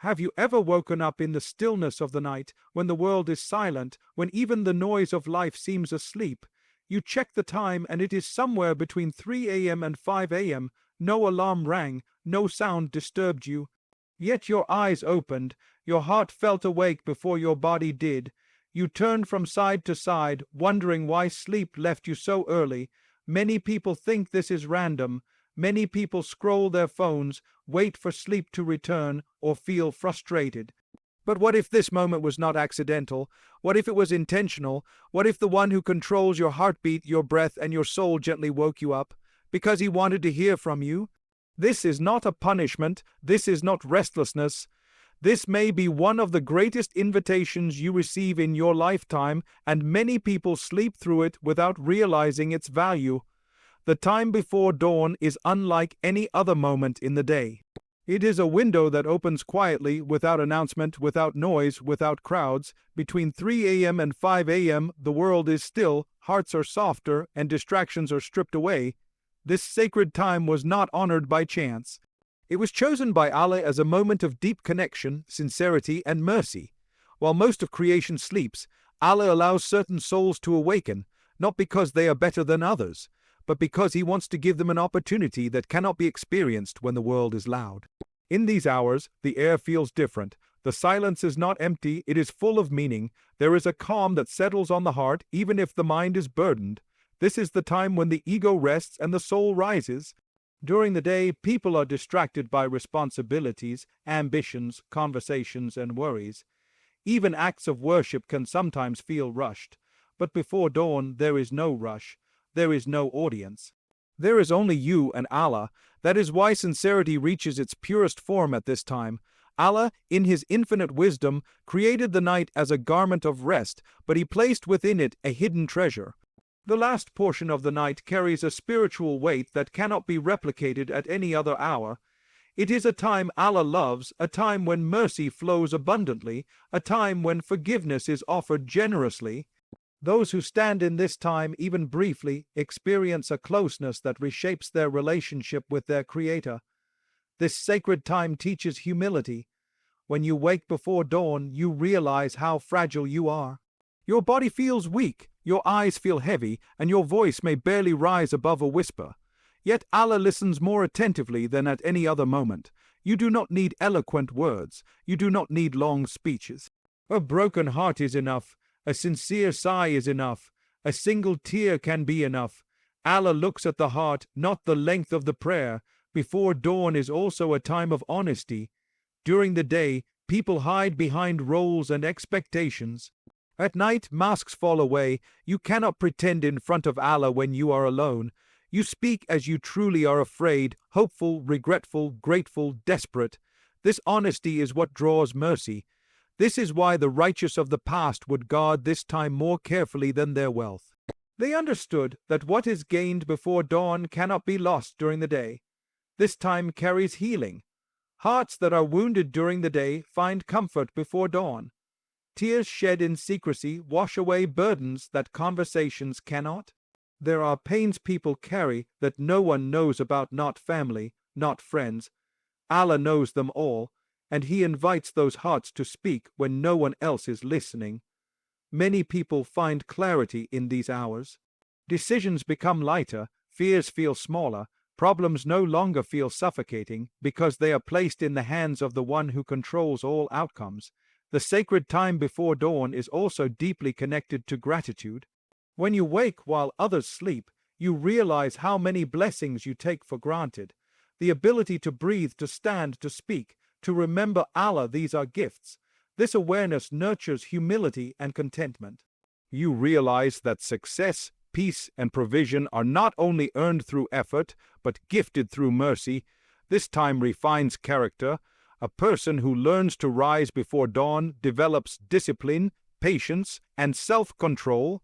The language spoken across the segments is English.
Have you ever woken up in the stillness of the night, when the world is silent, when even the noise of life seems asleep? You check the time and it is somewhere between 3 a.m. and 5 a.m. No alarm rang, no sound disturbed you. Yet your eyes opened, your heart felt awake before your body did. You turned from side to side, wondering why sleep left you so early. Many people think this is random. Many people scroll their phones, wait for sleep to return, or feel frustrated. But what if this moment was not accidental? What if it was intentional? What if the one who controls your heartbeat, your breath, and your soul gently woke you up? Because he wanted to hear from you? This is not a punishment. This is not restlessness. This may be one of the greatest invitations you receive in your lifetime, and many people sleep through it without realizing its value. The time before dawn is unlike any other moment in the day. It is a window that opens quietly, without announcement, without noise, without crowds. Between 3 a.m. and 5 a.m., the world is still, hearts are softer, and distractions are stripped away. This sacred time was not honored by chance. It was chosen by Allah as a moment of deep connection, sincerity, and mercy. While most of creation sleeps, Allah allows certain souls to awaken, not because they are better than others, but because He wants to give them an opportunity that cannot be experienced when the world is loud. In these hours, the air feels different. The silence is not empty, it is full of meaning. There is a calm that settles on the heart, even if the mind is burdened. This is the time when the ego rests and the soul rises. During the day, people are distracted by responsibilities, ambitions, conversations, and worries. Even acts of worship can sometimes feel rushed. But before dawn, there is no rush. There is no audience. There is only you and Allah. That is why sincerity reaches its purest form at this time. Allah, in His infinite wisdom, created the night as a garment of rest, but He placed within it a hidden treasure. The last portion of the night carries a spiritual weight that cannot be replicated at any other hour. It is a time Allah loves, a time when mercy flows abundantly, a time when forgiveness is offered generously. Those who stand in this time, even briefly, experience a closeness that reshapes their relationship with their Creator. This sacred time teaches humility. When you wake before dawn, you realize how fragile you are. Your body feels weak, your eyes feel heavy, and your voice may barely rise above a whisper. Yet Allah listens more attentively than at any other moment. You do not need eloquent words. You do not need long speeches. A broken heart is enough. A sincere sigh is enough. A single tear can be enough. Allah looks at the heart, not the length of the prayer. Before dawn is also a time of honesty. During the day, people hide behind roles and expectations. At night, masks fall away. You cannot pretend in front of Allah when you are alone. You speak as you truly are afraid, hopeful, regretful, grateful, desperate. This honesty is what draws mercy. This is why the righteous of the past would guard this time more carefully than their wealth. They understood that what is gained before dawn cannot be lost during the day. This time carries healing. Hearts that are wounded during the day find comfort before dawn. Tears shed in secrecy wash away burdens that conversations cannot. There are pains people carry that no one knows about, not family, not friends. Allah knows them all, and He invites those hearts to speak when no one else is listening. Many people find clarity in these hours. Decisions become lighter, fears feel smaller, problems no longer feel suffocating because they are placed in the hands of the one who controls all outcomes. The sacred time before dawn is also deeply connected to gratitude. When you wake while others sleep, you realize how many blessings you take for granted. The ability to breathe, to stand, to speak, to remember Allah, these are gifts. This awareness nurtures humility and contentment. You realize that success, peace, and provision are not only earned through effort, but gifted through mercy. This time refines character. A person who learns to rise before dawn develops discipline, patience, and self-control.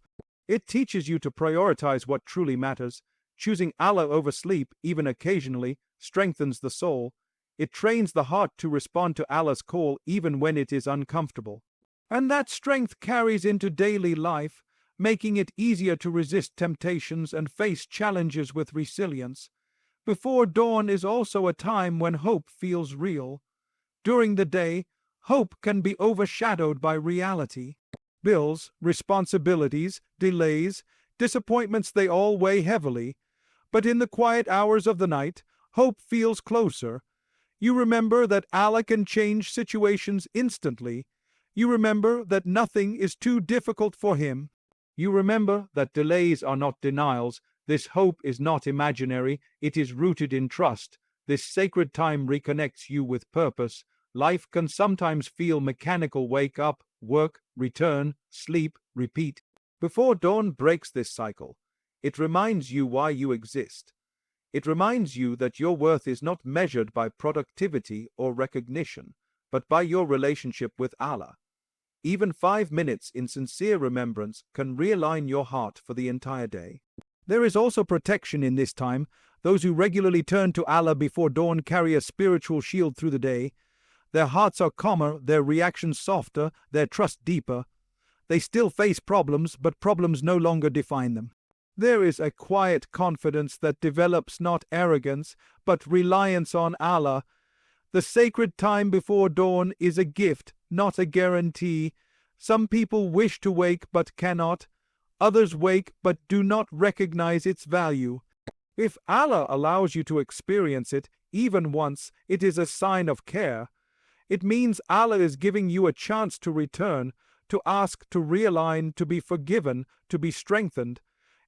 It teaches you to prioritize what truly matters. Choosing Allah over sleep, even occasionally, strengthens the soul. It trains the heart to respond to Allah's call even when it is uncomfortable. And that strength carries into daily life, making it easier to resist temptations and face challenges with resilience. Before dawn is also a time when hope feels real. During the day, hope can be overshadowed by reality. Bills, responsibilities, delays, disappointments, they all weigh heavily. But in the quiet hours of the night, hope feels closer. You remember that Allah can change situations instantly. You remember that nothing is too difficult for Him. You remember that delays are not denials. This hope is not imaginary, it is rooted in trust. This sacred time reconnects you with purpose. Life can sometimes feel mechanical: wake up, work, return, sleep, repeat. Before dawn breaks this cycle, it reminds you why you exist. It reminds you that your worth is not measured by productivity or recognition, but by your relationship with Allah. Even 5 minutes in sincere remembrance can realign your heart for the entire day. There is also protection in this time. Those who regularly turn to Allah before dawn carry a spiritual shield through the day. Their hearts are calmer, their reactions softer, their trust deeper. They still face problems, but problems no longer define them. There is a quiet confidence that develops not arrogance, but reliance on Allah. The sacred time before dawn is a gift, not a guarantee. Some people wish to wake but cannot. Others wake but do not recognize its value. If Allah allows you to experience it, even once, it is a sign of care. It means Allah is giving you a chance to return, to ask, to realign, to be forgiven, to be strengthened.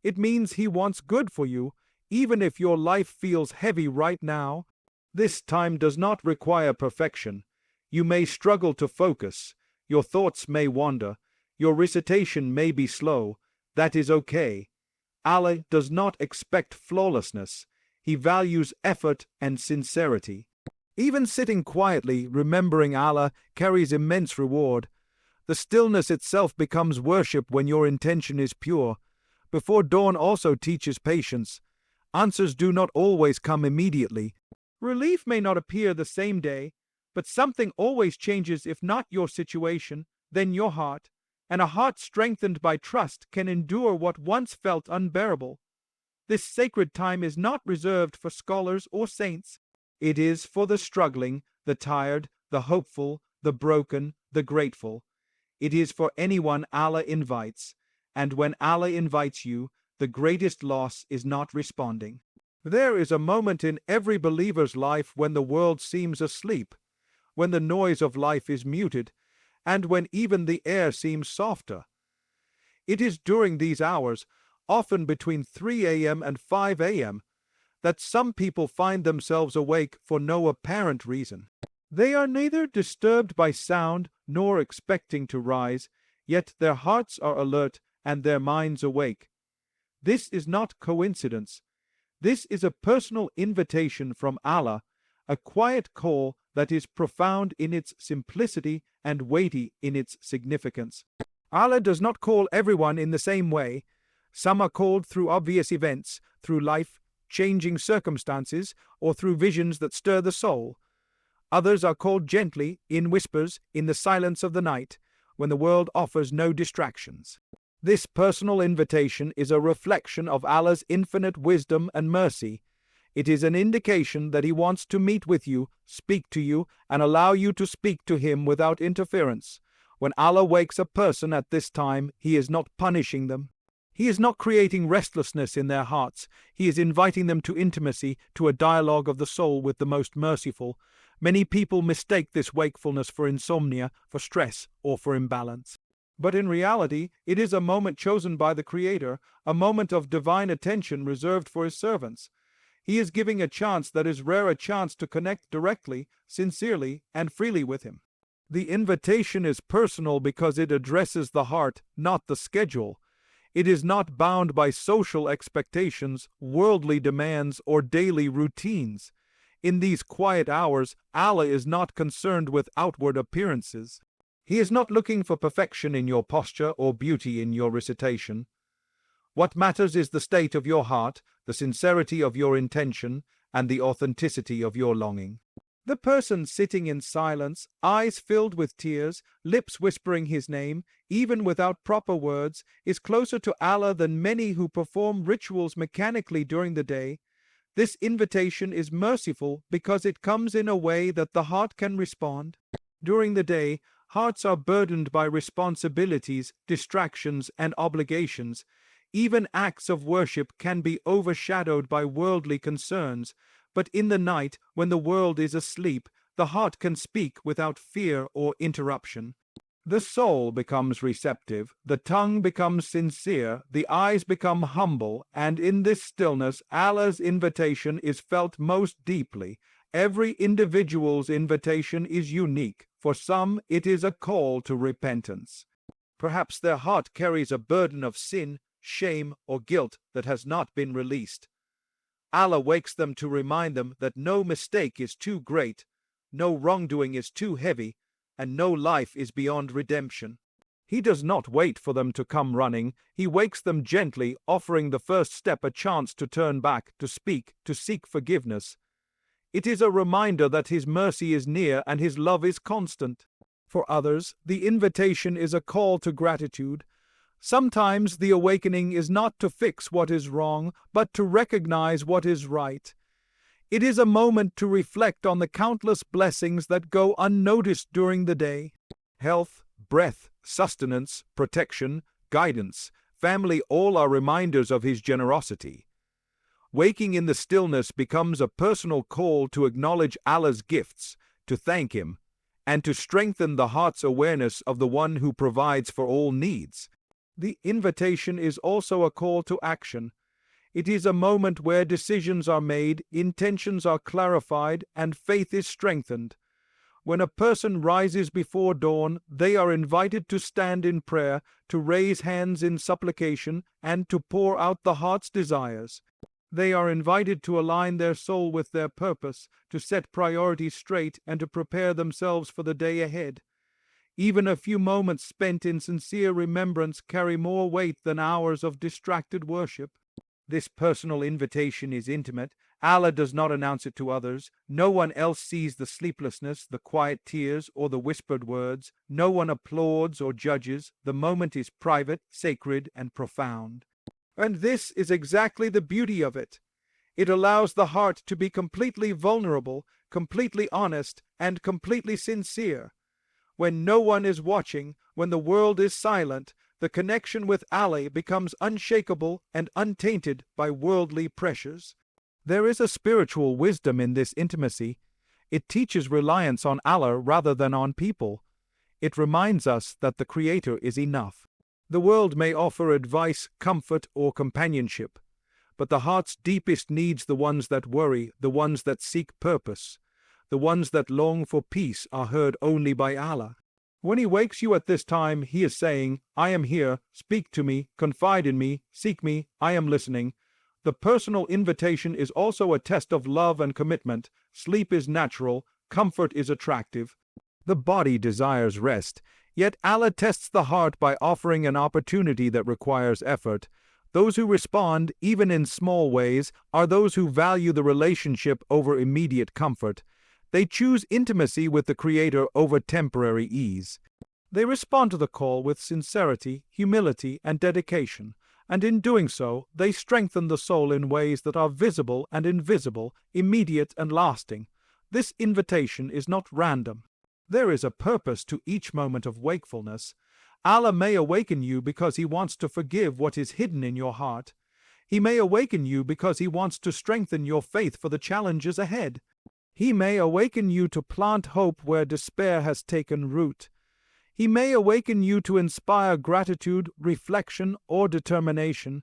It means He wants good for you, even if your life feels heavy right now. This time does not require perfection. You may struggle to focus. Your thoughts may wander. Your recitation may be slow. That is okay. Allah does not expect flawlessness. He values effort and sincerity. Even sitting quietly, remembering Allah, carries immense reward. The stillness itself becomes worship when your intention is pure. Before dawn also teaches patience. Answers do not always come immediately. Relief may not appear the same day, but something always changes, if not your situation, then your heart. And a heart strengthened by trust can endure what once felt unbearable. This sacred time is not reserved for scholars or saints. It is for the struggling, the tired, the hopeful, the broken, the grateful. It is for anyone Allah invites. And when Allah invites you, the greatest loss is not responding. There is a moment in every believer's life when the world seems asleep, when the noise of life is muted, and when even the air seems softer. It is during these hours, often between 3 a.m. and 5 a.m., that some people find themselves awake for no apparent reason. They are neither disturbed by sound nor expecting to rise, yet their hearts are alert and their minds awake. This is not coincidence. This is a personal invitation from Allah, a quiet call that is profound in its simplicity and weighty in its significance. Allah does not call everyone in the same way. Some are called through obvious events, through life-changing circumstances, or through visions that stir the soul. Others are called gently, in whispers, in the silence of the night, when the world offers no distractions. This personal invitation is a reflection of Allah's infinite wisdom and mercy. It is an indication that He wants to meet with you, speak to you, and allow you to speak to Him without interference. When Allah wakes a person at this time, He is not punishing them. He is not creating restlessness in their hearts. He is inviting them to intimacy, to a dialogue of the soul with the most merciful. Many people mistake this wakefulness for insomnia, for stress, or for imbalance. But in reality, it is a moment chosen by the Creator, a moment of divine attention reserved for His servants. He is giving a chance that is rare, a chance to connect directly, sincerely, and freely with Him. The invitation is personal because it addresses the heart, not the schedule. It is not bound by social expectations, worldly demands, or daily routines. In these quiet hours, Allah is not concerned with outward appearances. He is not looking for perfection in your posture or beauty in your recitation. What matters is the state of your heart, the sincerity of your intention, and the authenticity of your longing. The person sitting in silence, eyes filled with tears, lips whispering His name, even without proper words, is closer to Allah than many who perform rituals mechanically during the day. This invitation is merciful because it comes in a way that the heart can respond. During the day, hearts are burdened by responsibilities, distractions, and obligations. Even acts of worship can be overshadowed by worldly concerns, but in the night, when the world is asleep, the heart can speak without fear or interruption. The soul becomes receptive, the tongue becomes sincere, the eyes become humble, and in this stillness Allah's invitation is felt most deeply. Every individual's invitation is unique. For some, it is a call to repentance. Perhaps their heart carries a burden of sin, shame, or guilt that has not been released. Allah wakes them to remind them that no mistake is too great, no wrongdoing is too heavy, and no life is beyond redemption. He does not wait for them to come running. He wakes them gently, offering the first step a chance to turn back, to speak, to seek forgiveness. It is a reminder that His mercy is near and His love is constant. For others, the invitation is a call to gratitude. Sometimes the awakening is not to fix what is wrong, but to recognize what is right. It is a moment to reflect on the countless blessings that go unnoticed during the day. Health, breath, sustenance, protection, guidance, family, all are reminders of His generosity. Waking in the stillness becomes a personal call to acknowledge Allah's gifts, to thank Him, and to strengthen the heart's awareness of the One who provides for all needs. The invitation is also a call to action. It is a moment where decisions are made, intentions are clarified, and faith is strengthened. When a person rises before dawn, they are invited to stand in prayer, to raise hands in supplication, and to pour out the heart's desires. They are invited to align their soul with their purpose, to set priorities straight, and to prepare themselves for the day ahead. Even a few moments spent in sincere remembrance carry more weight than hours of distracted worship. This personal invitation is intimate. Allah does not announce it to others. No one else sees the sleeplessness, the quiet tears, or the whispered words. No one applauds or judges. The moment is private, sacred, and profound. And this is exactly the beauty of it. It allows the heart to be completely vulnerable, completely honest, and completely sincere. When no one is watching, when the world is silent, the connection with Allah becomes unshakable and untainted by worldly pressures. There is a spiritual wisdom in this intimacy. It teaches reliance on Allah rather than on people. It reminds us that the Creator is enough. The world may offer advice, comfort, or companionship, but the heart's deepest needs, the ones that worry, the ones that seek purpose, the ones that long for peace, are heard only by Allah. When He wakes you at this time, He is saying, I am here, speak to me, confide in me, seek me, I am listening. The personal invitation is also a test of love and commitment. Sleep is natural, comfort is attractive. The body desires rest, yet Allah tests the heart by offering an opportunity that requires effort. Those who respond, even in small ways, are those who value the relationship over immediate comfort. They choose intimacy with the Creator over temporary ease. They respond to the call with sincerity, humility, and dedication, and in doing so, they strengthen the soul in ways that are visible and invisible, immediate and lasting. This invitation is not random. There is a purpose to each moment of wakefulness. Allah may awaken you because He wants to forgive what is hidden in your heart. He may awaken you because He wants to strengthen your faith for the challenges ahead. He may awaken you to plant hope where despair has taken root. He may awaken you to inspire gratitude, reflection, or determination.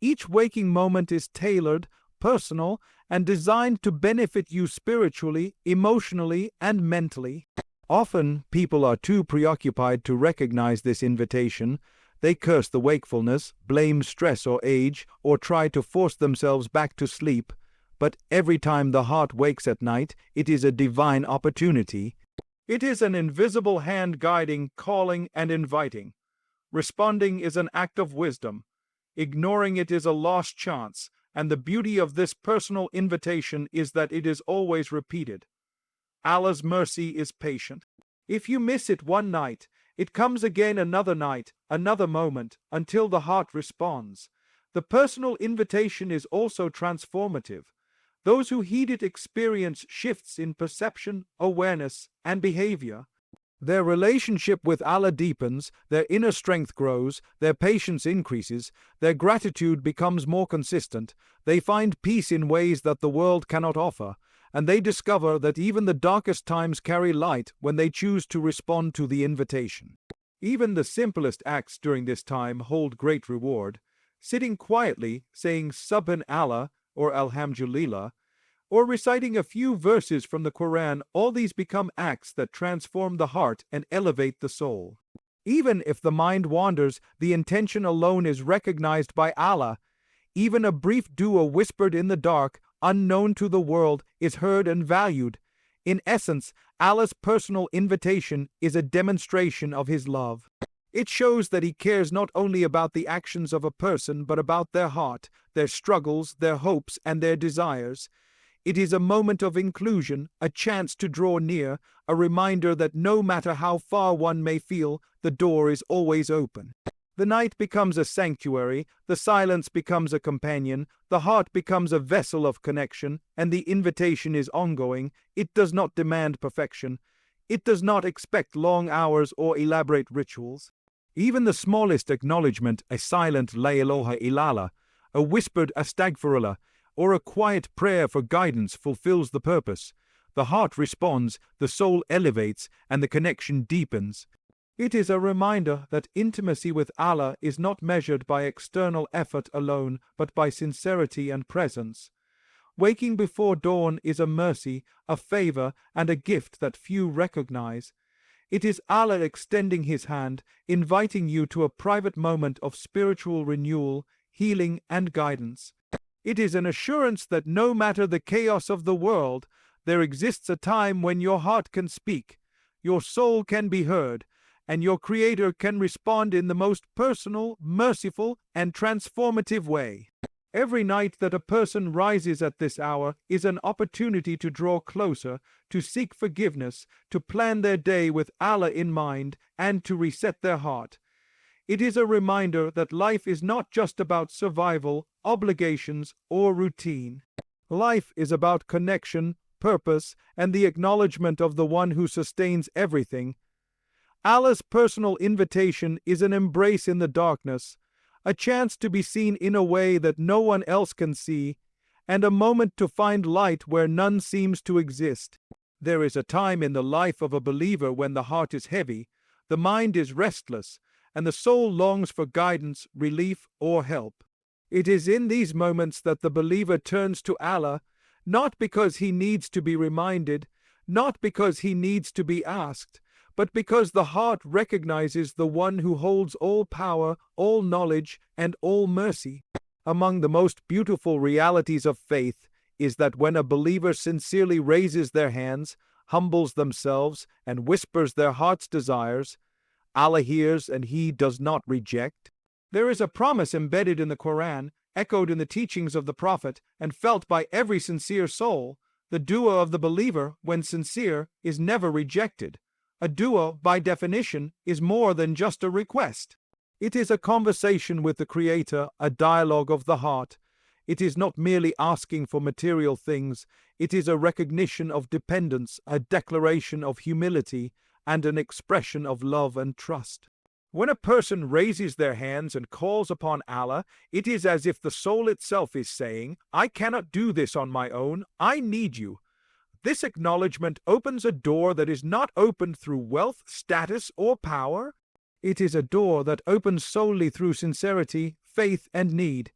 Each waking moment is tailored, personal, and designed to benefit you spiritually, emotionally, and mentally. Often, people are too preoccupied to recognize this invitation. They curse the wakefulness, blame stress or age, or try to force themselves back to sleep. But every time the heart wakes at night, it is a divine opportunity. It is an invisible hand guiding, calling, and inviting. Responding is an act of wisdom. Ignoring it is a lost chance, and the beauty of this personal invitation is that it is always repeated. Allah's mercy is patient. If you miss it one night, it comes again another night, another moment, until the heart responds. The personal invitation is also transformative. Those who heed it experience shifts in perception, awareness, and behavior. Their relationship with Allah deepens, their inner strength grows, their patience increases, their gratitude becomes more consistent, they find peace in ways that the world cannot offer, and they discover that even the darkest times carry light when they choose to respond to the invitation. Even the simplest acts during this time hold great reward. Sitting quietly, saying Subhan Allah or Alhamdulillah, or reciting a few verses from the Quran, all these become acts that transform the heart and elevate the soul. Even if the mind wanders, the intention alone is recognized by Allah. Even a brief dua whispered in the dark, unknown to the world, is heard and valued. In essence, Allah's personal invitation is a demonstration of His love. It shows that He cares not only about the actions of a person, but about their heart, their struggles, their hopes, and their desires. It is a moment of inclusion, a chance to draw near, a reminder that no matter how far one may feel, the door is always open. The night becomes a sanctuary, the silence becomes a companion, the heart becomes a vessel of connection, and the invitation is ongoing. It does not demand perfection. It does not expect long hours or elaborate rituals. Even the smallest acknowledgement, a silent La ilaha illallah, a whispered astaghfirullah, or a quiet prayer for guidance fulfills the purpose. The heart responds, the soul elevates, and the connection deepens. It is a reminder that intimacy with Allah is not measured by external effort alone, but by sincerity and presence. Waking before dawn is a mercy, a favor, and a gift that few recognize. It is Allah extending His hand, inviting you to a private moment of spiritual renewal, healing, and guidance. It is an assurance that no matter the chaos of the world, there exists a time when your heart can speak, your soul can be heard, and your Creator can respond in the most personal, merciful, and transformative way. Every night that a person rises at this hour is an opportunity to draw closer, to seek forgiveness, to plan their day with Allah in mind, and to reset their heart. It is a reminder that life is not just about survival, obligations, or routine. Life is about connection, purpose, and the acknowledgement of the One who sustains everything. Allah's personal invitation is an embrace in the darkness, a chance to be seen in a way that no one else can see, and a moment to find light where none seems to exist. There is a time in the life of a believer when the heart is heavy, the mind is restless, and the soul longs for guidance, relief, or help. It is in these moments that the believer turns to Allah, not because he needs to be reminded, not because he needs to be asked, but because the heart recognizes the One who holds all power, all knowledge, and all mercy. Among the most beautiful realities of faith is that when a believer sincerely raises their hands, humbles themselves, and whispers their heart's desires, Allah hears and He does not reject. There is a promise embedded in the Quran, echoed in the teachings of the Prophet, and felt by every sincere soul. The dua of the believer, when sincere, is never rejected. A dua, by definition, is more than just a request. It is a conversation with the Creator, a dialogue of the heart. It is not merely asking for material things. It is a recognition of dependence, a declaration of humility, and an expression of love and trust. When a person raises their hands and calls upon Allah, it is as if the soul itself is saying, I cannot do this on my own, I need you. This acknowledgement opens a door that is not opened through wealth, status, or power. It is a door that opens solely through sincerity, faith, and need.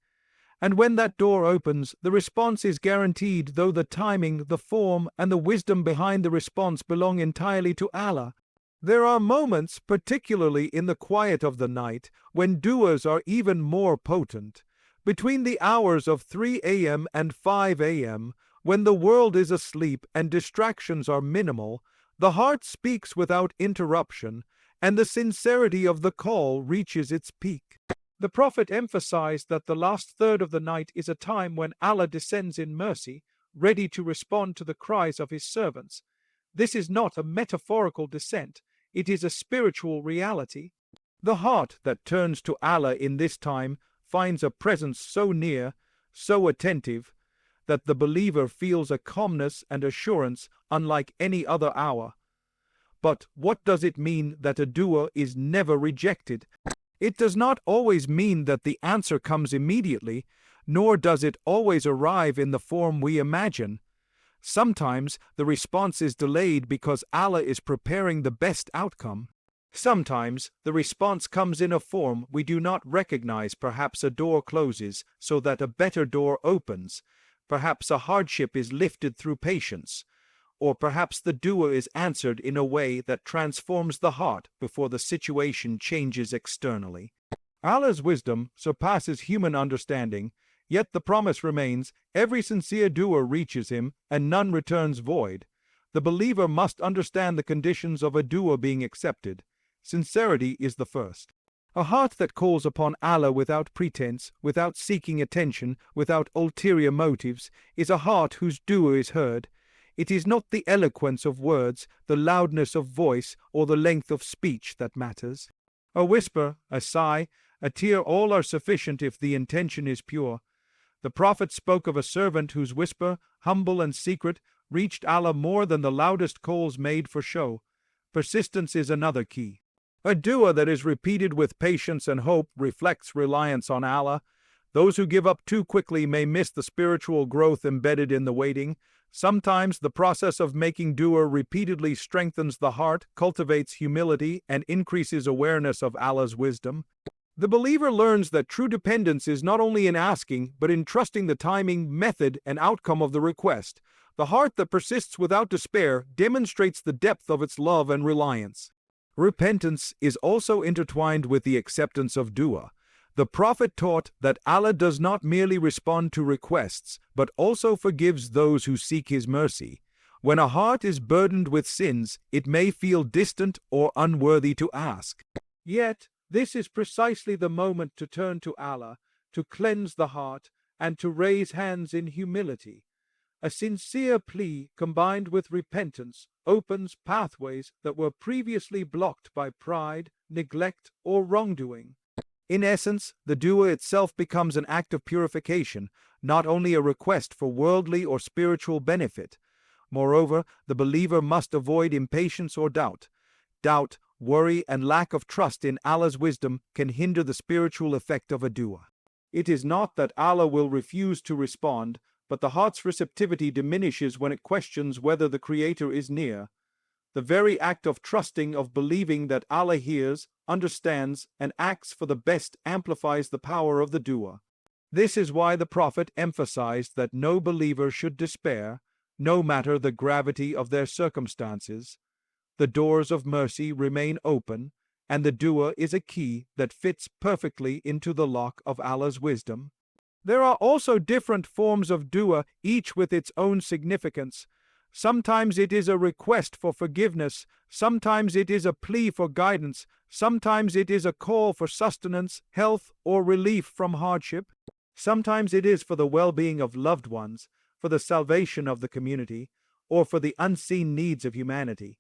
And when that door opens, the response is guaranteed, though the timing, the form, and the wisdom behind the response belong entirely to Allah. There are moments, particularly in the quiet of the night, when duas are even more potent. Between the hours of 3 a.m. and 5 a.m., when the world is asleep and distractions are minimal, the heart speaks without interruption, and the sincerity of the call reaches its peak. The Prophet emphasized that the last third of the night is a time when Allah descends in mercy, ready to respond to the cries of His servants. This is not a metaphorical descent, it is a spiritual reality. The heart that turns to Allah in this time finds a presence so near, so attentive, that the believer feels a calmness and assurance unlike any other hour. But what does it mean that a dua is never rejected? It does not always mean that the answer comes immediately, nor does it always arrive in the form we imagine. Sometimes the response is delayed because Allah is preparing the best outcome. Sometimes the response comes in a form we do not recognize. Perhaps a door closes so that a better door opens. Perhaps a hardship is lifted through patience. Or perhaps the dua is answered in a way that transforms the heart before the situation changes externally. Allah's wisdom surpasses human understanding, yet the promise remains: every sincere dua reaches Him, and none returns void. The believer must understand the conditions of a dua being accepted. Sincerity is the first. A heart that calls upon Allah without pretense, without seeking attention, without ulterior motives, is a heart whose dua is heard. It is not the eloquence of words, the loudness of voice, or the length of speech that matters. A whisper, a sigh, a tear, all are sufficient if the intention is pure. The Prophet spoke of a servant whose whisper, humble and secret, reached Allah more than the loudest calls made for show. Persistence is another key. A dua that is repeated with patience and hope reflects reliance on Allah. Those who give up too quickly may miss the spiritual growth embedded in the waiting. Sometimes the process of making dua repeatedly strengthens the heart, cultivates humility, and increases awareness of Allah's wisdom. The believer learns that true dependence is not only in asking, but in trusting the timing, method, and outcome of the request. The heart that persists without despair demonstrates the depth of its love and reliance. Repentance is also intertwined with the acceptance of dua. The Prophet taught that Allah does not merely respond to requests, but also forgives those who seek His mercy. When a heart is burdened with sins, it may feel distant or unworthy to ask. Yet, this is precisely the moment to turn to Allah, to cleanse the heart, and to raise hands in humility. A sincere plea combined with repentance opens pathways that were previously blocked by pride, neglect, or wrongdoing. In essence, the dua itself becomes an act of purification, not only a request for worldly or spiritual benefit. Moreover, the believer must avoid impatience or doubt. Doubt, worry, and lack of trust in Allah's wisdom can hinder the spiritual effect of a dua. It is not that Allah will refuse to respond, but the heart's receptivity diminishes when it questions whether the Creator is near. The very act of trusting, of believing that Allah hears, understands, and acts for the best amplifies the power of the dua. This is why the Prophet emphasized that no believer should despair, no matter the gravity of their circumstances. The doors of mercy remain open, and the dua is a key that fits perfectly into the lock of Allah's wisdom. There are also different forms of dua, each with its own significance. Sometimes it is a request for forgiveness, sometimes it is a plea for guidance, sometimes it is a call for sustenance, health, or relief from hardship. Sometimes it is for the well-being of loved ones, for the salvation of the community, or for the unseen needs of humanity.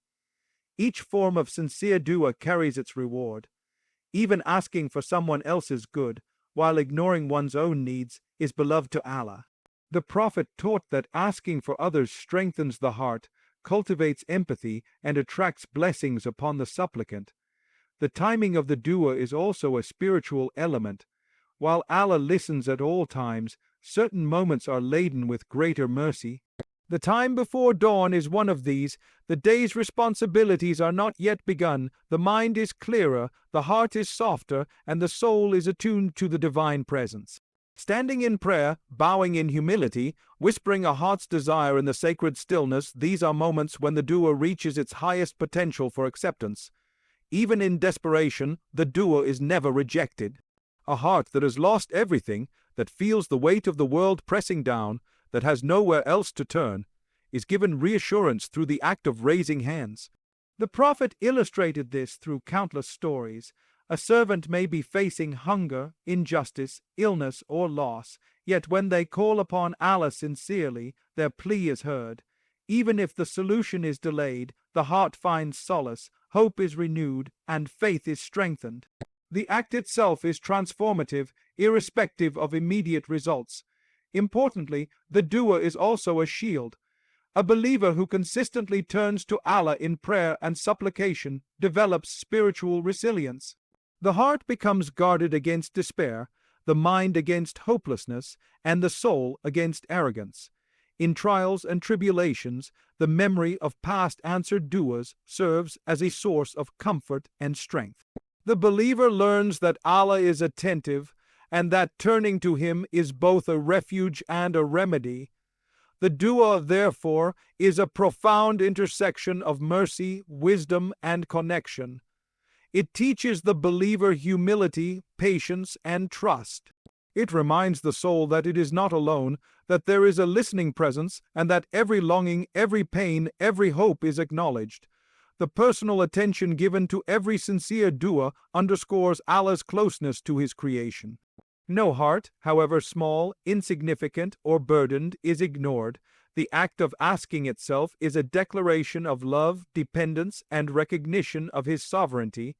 Each form of sincere dua carries its reward. Even asking for someone else's good, while ignoring one's own needs, is beloved to Allah. The Prophet taught that asking for others strengthens the heart, cultivates empathy, and attracts blessings upon the supplicant. The timing of the dua is also a spiritual element. While Allah listens at all times, certain moments are laden with greater mercy. The time before dawn is one of these. The day's responsibilities are not yet begun. The mind is clearer, the heart is softer, and the soul is attuned to the divine presence. Standing in prayer, bowing in humility, whispering a heart's desire in the sacred stillness, these are moments when the dua reaches its highest potential for acceptance. Even in desperation, the dua is never rejected. A heart that has lost everything, that feels the weight of the world pressing down, that has nowhere else to turn, is given reassurance through the act of raising hands. The Prophet illustrated this through countless stories. A servant may be facing hunger, injustice, illness, or loss, yet when they call upon Allah sincerely, their plea is heard. Even if the solution is delayed, the heart finds solace, hope is renewed, and faith is strengthened. The act itself is transformative, irrespective of immediate results. Importantly, the dua is also a shield. A believer who consistently turns to Allah in prayer and supplication develops spiritual resilience. The heart becomes guarded against despair, the mind against hopelessness, and the soul against arrogance. In trials and tribulations, the memory of past answered duas serves as a source of comfort and strength. The believer learns that Allah is attentive and that turning to Him is both a refuge and a remedy. The dua, therefore, is a profound intersection of mercy, wisdom, and connection. It teaches the believer humility, patience, and trust. It reminds the soul that it is not alone, that there is a listening presence, and that every longing, every pain, every hope is acknowledged. The personal attention given to every sincere dua underscores Allah's closeness to His creation. No heart, however small, insignificant, or burdened, is ignored. The act of asking itself is a declaration of love, dependence, and recognition of His sovereignty.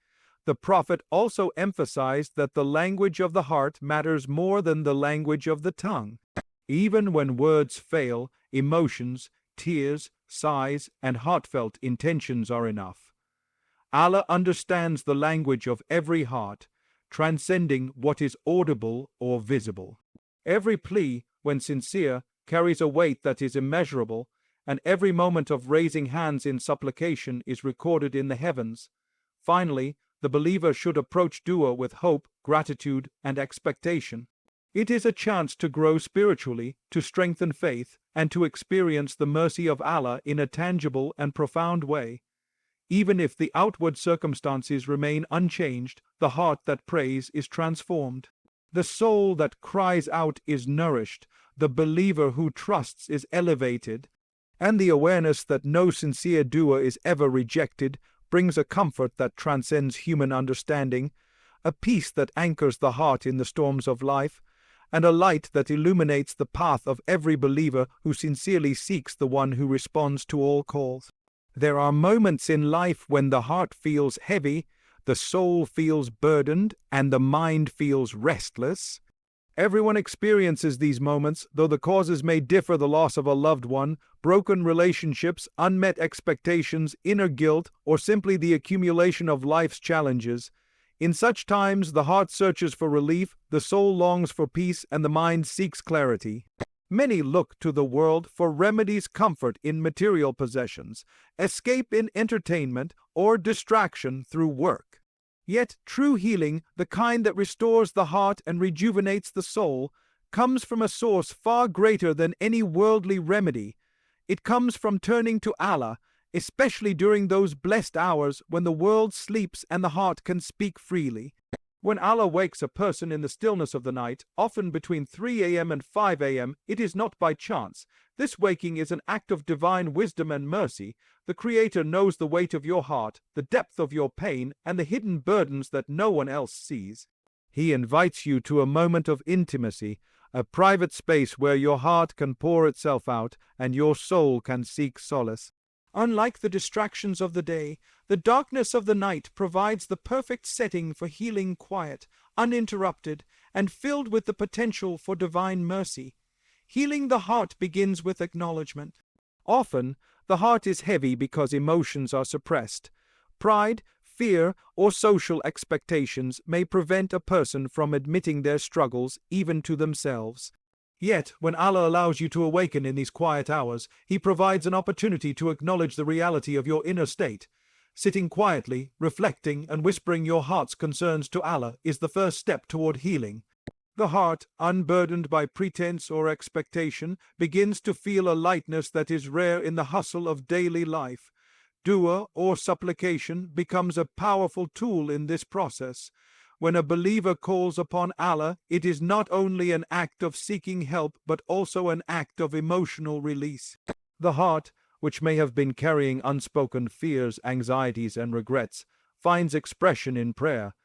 The Prophet also emphasized that the language of the heart matters more than the language of the tongue. Even when words fail, emotions, tears, sighs, and heartfelt intentions are enough. Allah understands the language of every heart, transcending what is audible or visible. Every plea, when sincere, carries a weight that is immeasurable, and every moment of raising hands in supplication is recorded in the heavens. Finally, the believer should approach dua with hope, gratitude, and expectation. It is a chance to grow spiritually, to strengthen faith, and to experience the mercy of Allah in a tangible and profound way. Even if the outward circumstances remain unchanged, the heart that prays is transformed. The soul that cries out is nourished, the believer who trusts is elevated, and the awareness that no sincere dua is ever rejected brings a comfort that transcends human understanding, a peace that anchors the heart in the storms of life, and a light that illuminates the path of every believer who sincerely seeks the one who responds to all calls. There are moments in life when the heart feels heavy, the soul feels burdened, and the mind feels restless. Everyone experiences these moments, though the causes may differ: the loss of a loved one, broken relationships, unmet expectations, inner guilt, or simply the accumulation of life's challenges. In such times, the heart searches for relief, the soul longs for peace, and the mind seeks clarity. Many look to the world for remedies, comfort in material possessions, escape in entertainment, or distraction through work. Yet true healing, the kind that restores the heart and rejuvenates the soul, comes from a source far greater than any worldly remedy. It comes from turning to Allah, especially during those blessed hours when the world sleeps and the heart can speak freely. When Allah wakes a person in the stillness of the night, often between 3 a.m. and 5 a.m., it is not by chance. This waking is an act of divine wisdom and mercy. The Creator knows the weight of your heart, the depth of your pain, and the hidden burdens that no one else sees. He invites you to a moment of intimacy, a private space where your heart can pour itself out and your soul can seek solace. Unlike the distractions of the day, the darkness of the night provides the perfect setting for healing, quiet, uninterrupted, and filled with the potential for divine mercy. Healing the heart begins with acknowledgement. Often, the heart is heavy because emotions are suppressed. Pride, fear, or social expectations may prevent a person from admitting their struggles even to themselves. Yet, when Allah allows you to awaken in these quiet hours, He provides an opportunity to acknowledge the reality of your inner state. Sitting quietly, reflecting, and whispering your heart's concerns to Allah is the first step toward healing. The heart, unburdened by pretense or expectation, begins to feel a lightness that is rare in the hustle of daily life. Dua, or supplication, becomes a powerful tool in this process. When a believer calls upon Allah, it is not only an act of seeking help, but also an act of emotional release. The heart, which may have been carrying unspoken fears, anxieties, and regrets, finds expression in prayer.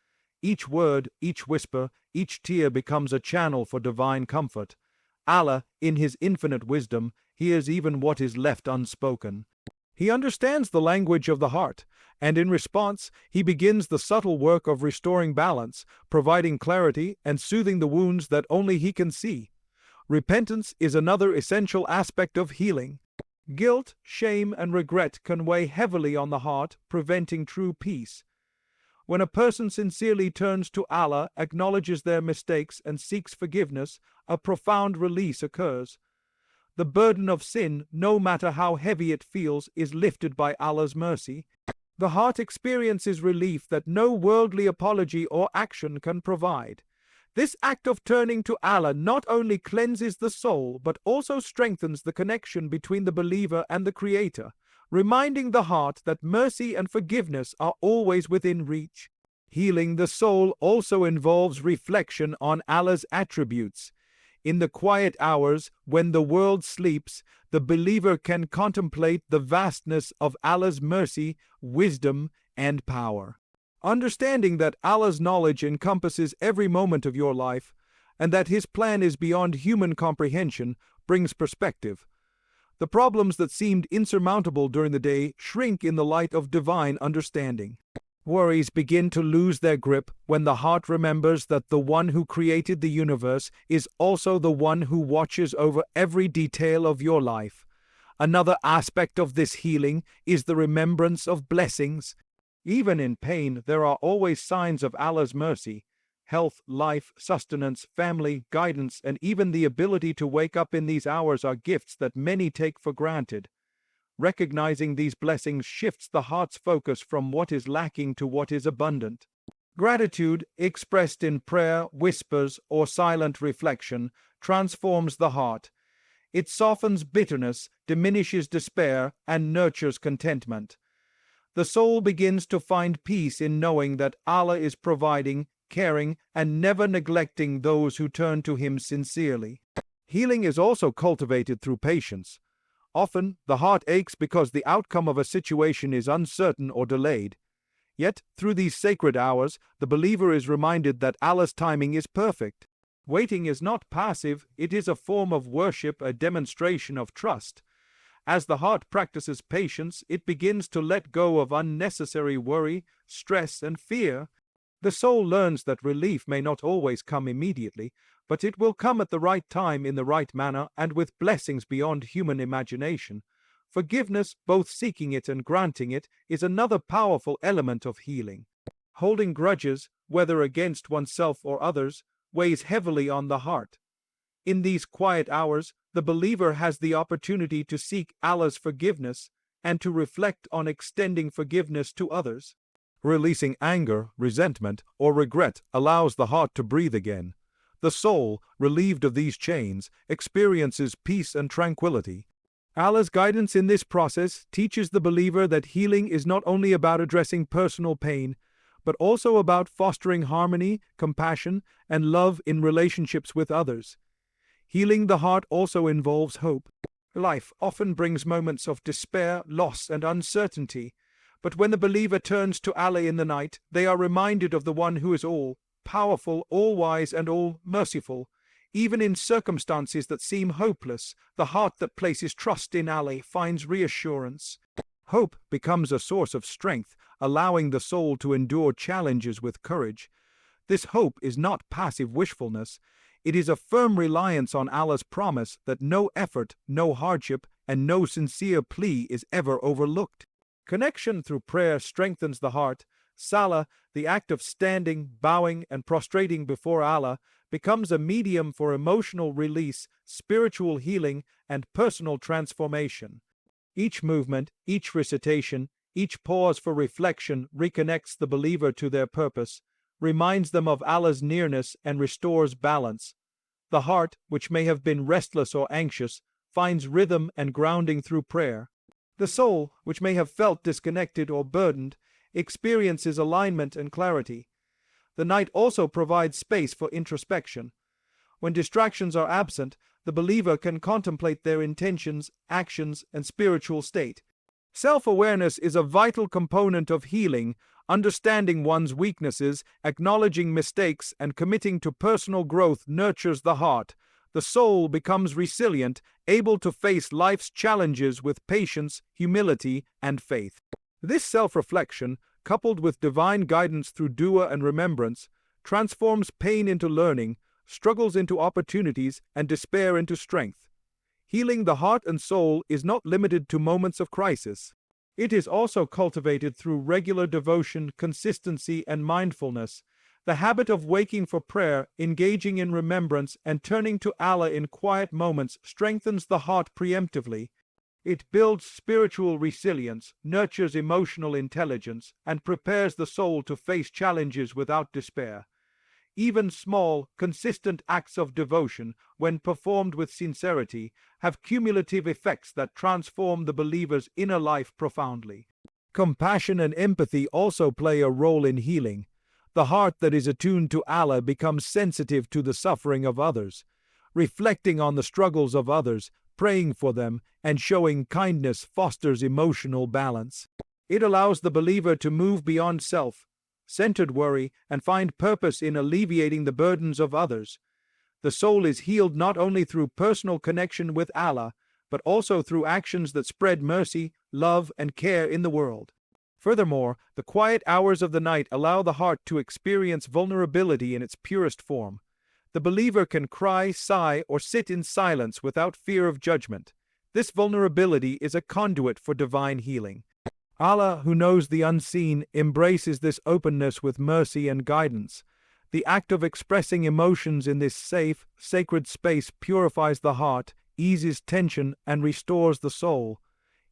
Each word, each whisper, each tear becomes a channel for divine comfort. Allah, in His infinite wisdom, hears even what is left unspoken. He understands the language of the heart, and in response, He begins the subtle work of restoring balance, providing clarity, and soothing the wounds that only He can see. Repentance is another essential aspect of healing. Guilt, shame, and regret can weigh heavily on the heart, preventing true peace. When a person sincerely turns to Allah, acknowledges their mistakes, and seeks forgiveness, a profound release occurs. The burden of sin, no matter how heavy it feels, is lifted by Allah's mercy. The heart experiences relief that no worldly apology or action can provide. This act of turning to Allah not only cleanses the soul, but also strengthens the connection between the believer and the Creator, reminding the heart that mercy and forgiveness are always within reach. Healing the soul also involves reflection on Allah's attributes. In the quiet hours, when the world sleeps, the believer can contemplate the vastness of Allah's mercy, wisdom, and power. Understanding that Allah's knowledge encompasses every moment of your life, and that His plan is beyond human comprehension, brings perspective. The problems that seemed insurmountable during the day shrink in the light of divine understanding. Worries begin to lose their grip when the heart remembers that the one who created the universe is also the one who watches over every detail of your life. Another aspect of this healing is the remembrance of blessings. Even in pain, there are always signs of Allah's mercy. Health, life, sustenance, family, guidance, and even the ability to wake up in these hours are gifts that many take for granted. Recognizing these blessings shifts the heart's focus from what is lacking to what is abundant. Gratitude, expressed in prayer, whispers, or silent reflection, transforms the heart. It softens bitterness, diminishes despair, and nurtures contentment. The soul begins to find peace in knowing that Allah is providing, caring, and never neglecting those who turn to Him sincerely. Healing is also cultivated through patience. Often, the heart aches because the outcome of a situation is uncertain or delayed. Yet, through these sacred hours, the believer is reminded that Allah's timing is perfect. Waiting is not passive, it is a form of worship, a demonstration of trust. As the heart practices patience, it begins to let go of unnecessary worry, stress, and fear. The soul learns that relief may not always come immediately, but it will come at the right time in the right manner and with blessings beyond human imagination. Forgiveness, both seeking it and granting it, is another powerful element of healing. Holding grudges, whether against oneself or others, weighs heavily on the heart. In these quiet hours, the believer has the opportunity to seek Allah's forgiveness and to reflect on extending forgiveness to others. Releasing anger, resentment, or regret allows the heart to breathe again. The soul, relieved of these chains, experiences peace and tranquility. Allah's guidance in this process teaches the believer that healing is not only about addressing personal pain, but also about fostering harmony, compassion, and love in relationships with others. Healing the heart also involves hope. Life often brings moments of despair, loss, and uncertainty, but when the believer turns to Allah in the night, they are reminded of the one who is all-powerful, all-wise, and all-merciful. Even in circumstances that seem hopeless, the heart that places trust in Allah finds reassurance. Hope becomes a source of strength, allowing the soul to endure challenges with courage. This hope is not passive wishfulness. It is a firm reliance on Allah's promise that no effort, no hardship, and no sincere plea is ever overlooked. Connection through prayer strengthens the heart. Salah, the act of standing, bowing, and prostrating before Allah, becomes a medium for emotional release, spiritual healing, and personal transformation. Each movement, each recitation, each pause for reflection reconnects the believer to their purpose, reminds them of Allah's nearness, and restores balance. The heart, which may have been restless or anxious, finds rhythm and grounding through prayer. The soul, which may have felt disconnected or burdened, experiences alignment and clarity. The night also provides space for introspection. When distractions are absent, the believer can contemplate their intentions, actions, and spiritual state. Self-awareness is a vital component of healing. Understanding one's weaknesses, acknowledging mistakes, and committing to personal growth nurtures the heart. The soul becomes resilient, able to face life's challenges with patience, humility, and faith. This self-reflection, coupled with divine guidance through dua and remembrance, transforms pain into learning, struggles into opportunities, and despair into strength. Healing the heart and soul is not limited to moments of crisis. It is also cultivated through regular devotion, consistency, and mindfulness. The habit of waking for prayer, engaging in remembrance, and turning to Allah in quiet moments strengthens the heart preemptively. It builds spiritual resilience, nurtures emotional intelligence, and prepares the soul to face challenges without despair. Even small, consistent acts of devotion, when performed with sincerity, have cumulative effects that transform the believer's inner life profoundly. Compassion and empathy also play a role in healing. The heart that is attuned to Allah becomes sensitive to the suffering of others. Reflecting on the struggles of others, praying for them, and showing kindness fosters emotional balance. It allows the believer to move beyond self-centered worry and find purpose in alleviating the burdens of others. The soul is healed not only through personal connection with Allah, but also through actions that spread mercy, love, and care in the world. Furthermore, the quiet hours of the night allow the heart to experience vulnerability in its purest form. The believer can cry, sigh, or sit in silence without fear of judgment. This vulnerability is a conduit for divine healing. Allah, who knows the unseen, embraces this openness with mercy and guidance. The act of expressing emotions in this safe, sacred space purifies the heart, eases tension, and restores the soul.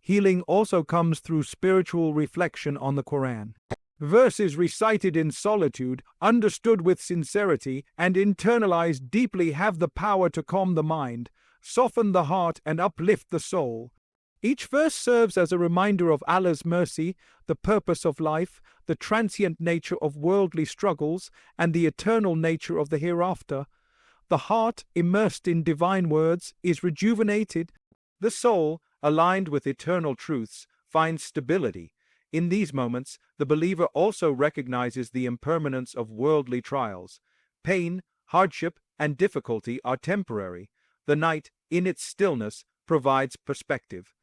Healing also comes through spiritual reflection on the Quran. Verses recited in solitude, understood with sincerity, and internalized deeply have the power to calm the mind, soften the heart, and uplift the soul. Each verse serves as a reminder of Allah's mercy, the purpose of life, the transient nature of worldly struggles, and the eternal nature of the hereafter. The heart, immersed in divine words, is rejuvenated. The soul, aligned with eternal truths, finds stability. In these moments, the believer also recognizes the impermanence of worldly trials. Pain, hardship, and difficulty are temporary. The night, in its stillness, provides perspective.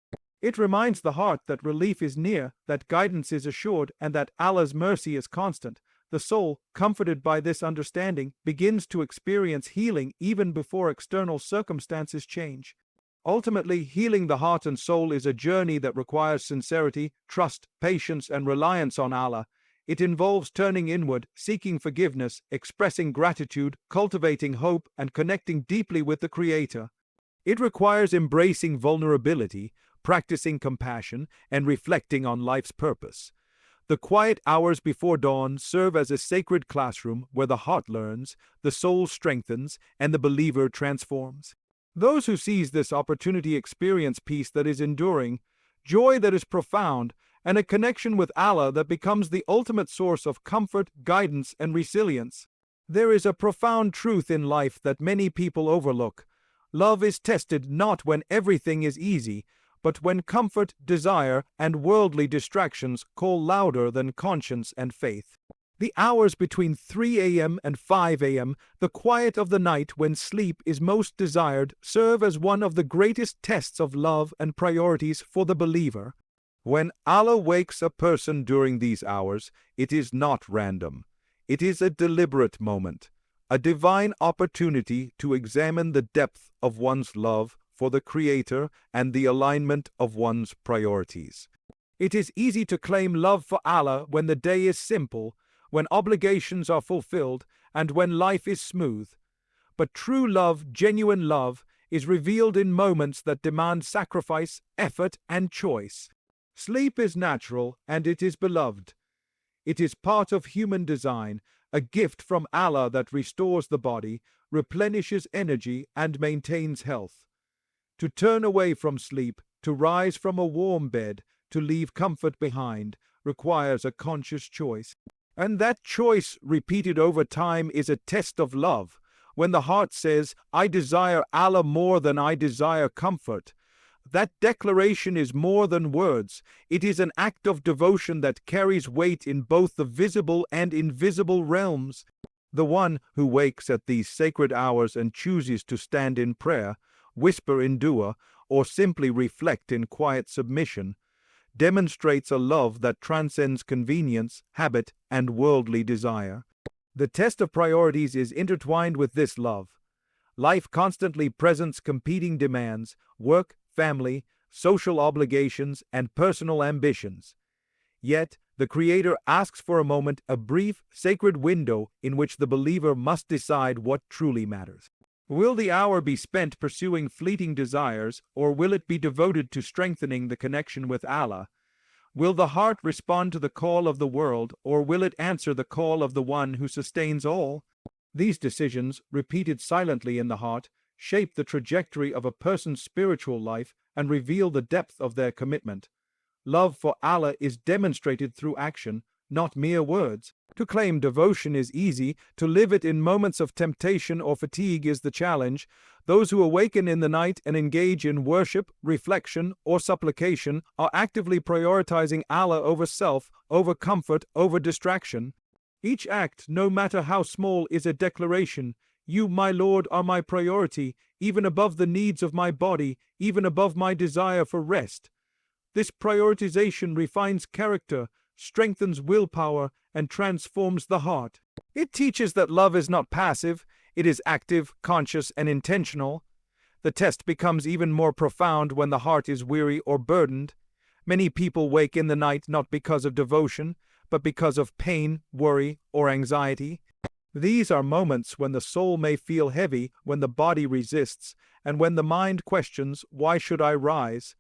It reminds the heart that relief is near, that guidance is assured, and that Allah's mercy is constant. The soul, comforted by this understanding, begins to experience healing even before external circumstances change. Ultimately, healing the heart and soul is a journey that requires sincerity, trust, patience, and reliance on Allah. It involves turning inward, seeking forgiveness, expressing gratitude, cultivating hope, and connecting deeply with the Creator. It requires embracing vulnerability, practicing compassion, and reflecting on life's purpose. The quiet hours before dawn serve as a sacred classroom where the heart learns, the soul strengthens, and the believer transforms. Those who seize this opportunity experience peace that is enduring, joy that is profound, and a connection with Allah that becomes the ultimate source of comfort, guidance, and resilience. There is a profound truth in life that many people overlook. Love is tested not when everything is easy, but when comfort, desire, and worldly distractions call louder than conscience and faith. The hours between 3 a.m. and 5 a.m., the quiet of the night when sleep is most desired, serve as one of the greatest tests of love and priorities for the believer. When Allah wakes a person during these hours, it is not random. It is a deliberate moment, a divine opportunity to examine the depth of one's love for the Creator and the alignment of one's priorities. It is easy to claim love for Allah when the day is simple, when obligations are fulfilled, and when life is smooth. But true love, genuine love, is revealed in moments that demand sacrifice, effort, and choice. Sleep is natural, and it is beloved. It is part of human design, a gift from Allah that restores the body, replenishes energy, and maintains health. To turn away from sleep, to rise from a warm bed, to leave comfort behind, requires a conscious choice. And that choice, repeated over time, is a test of love. When the heart says, "I desire Allah more than I desire comfort," that declaration is more than words. It is an act of devotion that carries weight in both the visible and invisible realms. The one who wakes at these sacred hours and chooses to stand in prayer, whisper in dua, or simply reflect in quiet submission, demonstrates a love that transcends convenience, habit, and worldly desire. The test of priorities is intertwined with this love. Life constantly presents competing demands, work, family, social obligations, and personal ambitions. Yet, the Creator asks for a moment, a brief, sacred window in which the believer must decide what truly matters. Will the hour be spent pursuing fleeting desires, or will it be devoted to strengthening the connection with Allah? Will the heart respond to the call of the world, or will it answer the call of the one who sustains all? These decisions, repeated silently in the heart, shape the trajectory of a person's spiritual life and reveal the depth of their commitment. Love for Allah is demonstrated through action, not mere words. To claim devotion is easy, to live it in moments of temptation or fatigue is the challenge. Those who awaken in the night and engage in worship, reflection, or supplication are actively prioritizing Allah over self, over comfort, over distraction. Each act, no matter how small, is a declaration. You, my Lord, are my priority, even above the needs of my body, even above my desire for rest. This prioritization refines character, strengthens willpower, and transforms the heart. It teaches that love is not passive, it is active, conscious, and intentional. The test becomes even more profound when the heart is weary or burdened. Many people wake in the night not because of devotion, but because of pain, worry, or anxiety. These are moments when the soul may feel heavy, when the body resists, and when the mind questions, "Why should I rise?"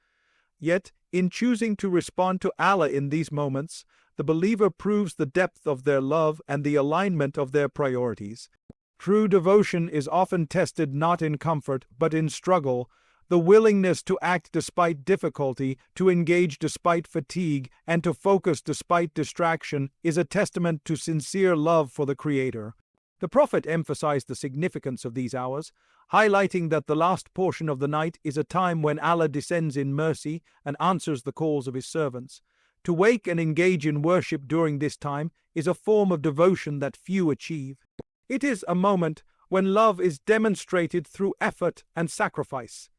Yet, in choosing to respond to Allah in these moments, the believer proves the depth of their love and the alignment of their priorities. True devotion is often tested not in comfort, but in struggle. The willingness to act despite difficulty, to engage despite fatigue, and to focus despite distraction is a testament to sincere love for the Creator. The Prophet emphasized the significance of these hours, highlighting that the last portion of the night is a time when Allah descends in mercy and answers the calls of His servants. To wake and engage in worship during this time is a form of devotion that few achieve. It is a moment when love is demonstrated through effort and sacrifice.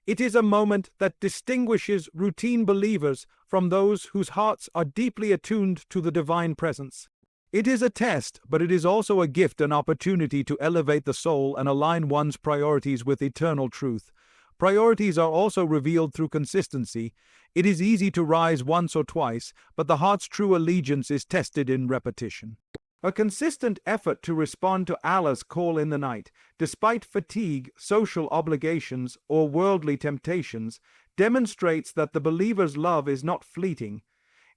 It is a moment that distinguishes routine believers from those whose hearts are deeply attuned to the divine presence. It is a test, but it is also a gift, an opportunity to elevate the soul and align one's priorities with eternal truth. Priorities are also revealed through consistency. It is easy to rise once or twice, but the heart's true allegiance is tested in repetition. A consistent effort to respond to Allah's call in the night, despite fatigue, social obligations, or worldly temptations, demonstrates that the believer's love is not fleeting.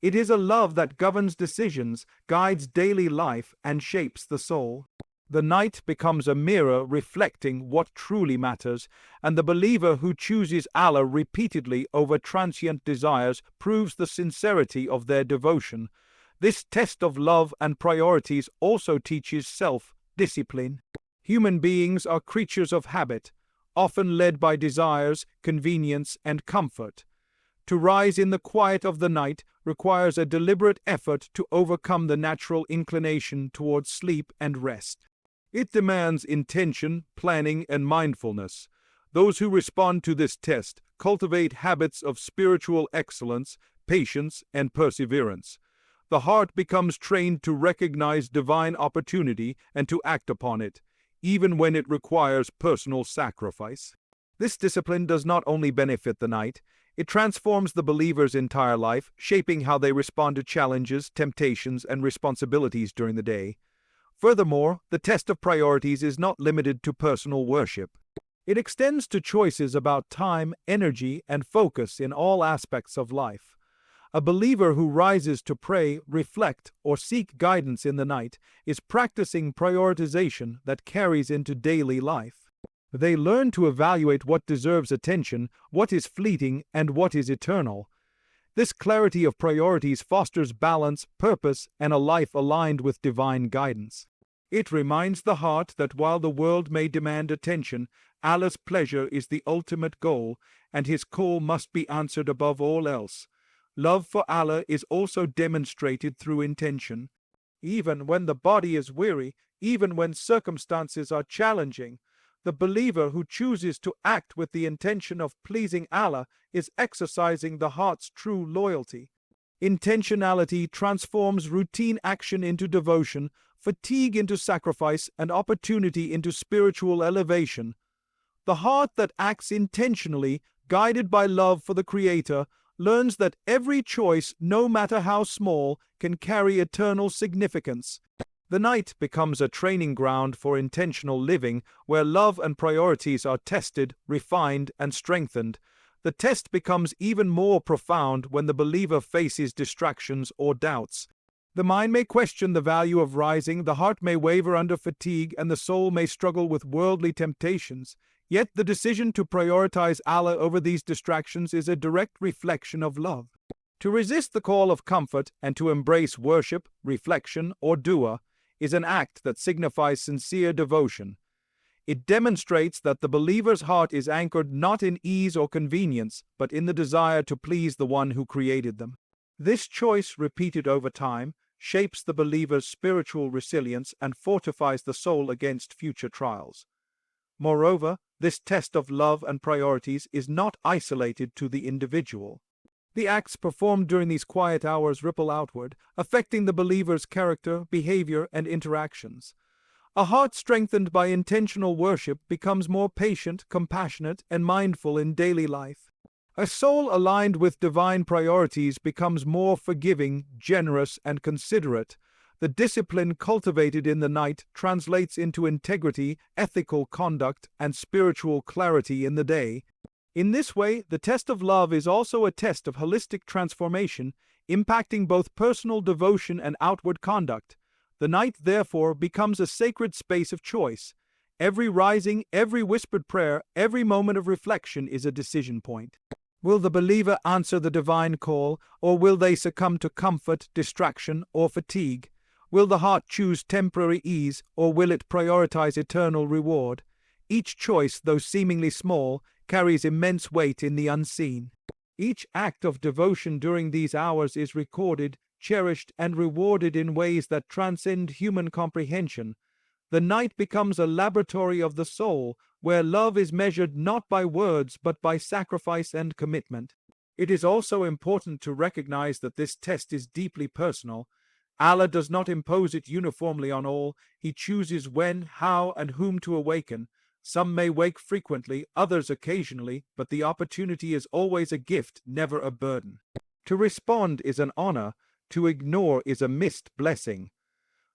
It is a love that governs decisions, guides daily life, and shapes the soul. The night becomes a mirror reflecting what truly matters, and the believer who chooses Allah repeatedly over transient desires proves the sincerity of their devotion. This test of love and priorities also teaches self-discipline. Human beings are creatures of habit, often led by desires, convenience, and comfort. To rise in the quiet of the night requires a deliberate effort to overcome the natural inclination towards sleep and rest. It demands intention, planning, and mindfulness. Those who respond to this test cultivate habits of spiritual excellence, patience, and perseverance. The heart becomes trained to recognize divine opportunity and to act upon it, even when it requires personal sacrifice. This discipline does not only benefit the night, it transforms the believer's entire life, shaping how they respond to challenges, temptations, and responsibilities during the day. Furthermore, the test of priorities is not limited to personal worship. It extends to choices about time, energy, and focus in all aspects of life. A believer who rises to pray, reflect, or seek guidance in the night is practicing prioritization that carries into daily life. They learn to evaluate what deserves attention, what is fleeting, and what is eternal. This clarity of priorities fosters balance, purpose, and a life aligned with divine guidance. It reminds the heart that while the world may demand attention, Allah's pleasure is the ultimate goal, and His call must be answered above all else. Love for Allah is also demonstrated through intention. Even when the body is weary, even when circumstances are challenging, the believer who chooses to act with the intention of pleasing Allah is exercising the heart's true loyalty. Intentionality transforms routine action into devotion, fatigue into sacrifice, and opportunity into spiritual elevation. The heart that acts intentionally, guided by love for the Creator, learns that every choice, no matter how small, can carry eternal significance. The night becomes a training ground for intentional living, where love and priorities are tested, refined, and strengthened. The test becomes even more profound when the believer faces distractions or doubts. The mind may question the value of rising, the heart may waver under fatigue, and the soul may struggle with worldly temptations. Yet the decision to prioritize Allah over these distractions is a direct reflection of love. To resist the call of comfort and to embrace worship, reflection, or dua is an act that signifies sincere devotion. It demonstrates that the believer's heart is anchored not in ease or convenience, but in the desire to please the one who created them. This choice, repeated over time, shapes the believer's spiritual resilience and fortifies the soul against future trials. Moreover, this test of love and priorities is not isolated to the individual. The acts performed during these quiet hours ripple outward, affecting the believer's character, behavior, and interactions. A heart strengthened by intentional worship becomes more patient, compassionate, and mindful in daily life. A soul aligned with divine priorities becomes more forgiving, generous, and considerate. The discipline cultivated in the night translates into integrity, ethical conduct, and spiritual clarity in the day. In this way, the test of love is also a test of holistic transformation, impacting both personal devotion and outward conduct. The night, therefore, becomes a sacred space of choice. Every rising, every whispered prayer, every moment of reflection is a decision point. Will the believer answer the divine call, or will they succumb to comfort, distraction, or fatigue? Will the heart choose temporary ease, or will it prioritize eternal reward? Each choice, though seemingly small, carries immense weight in the unseen. Each act of devotion during these hours is recorded, cherished, and rewarded in ways that transcend human comprehension. The night becomes a laboratory of the soul, where love is measured not by words but by sacrifice and commitment. It is also important to recognize that this test is deeply personal. Allah does not impose it uniformly on all. He chooses when, how, and whom to awaken. Some may wake frequently, others occasionally, but the opportunity is always a gift, never a burden. To respond is an honor, to ignore is a missed blessing.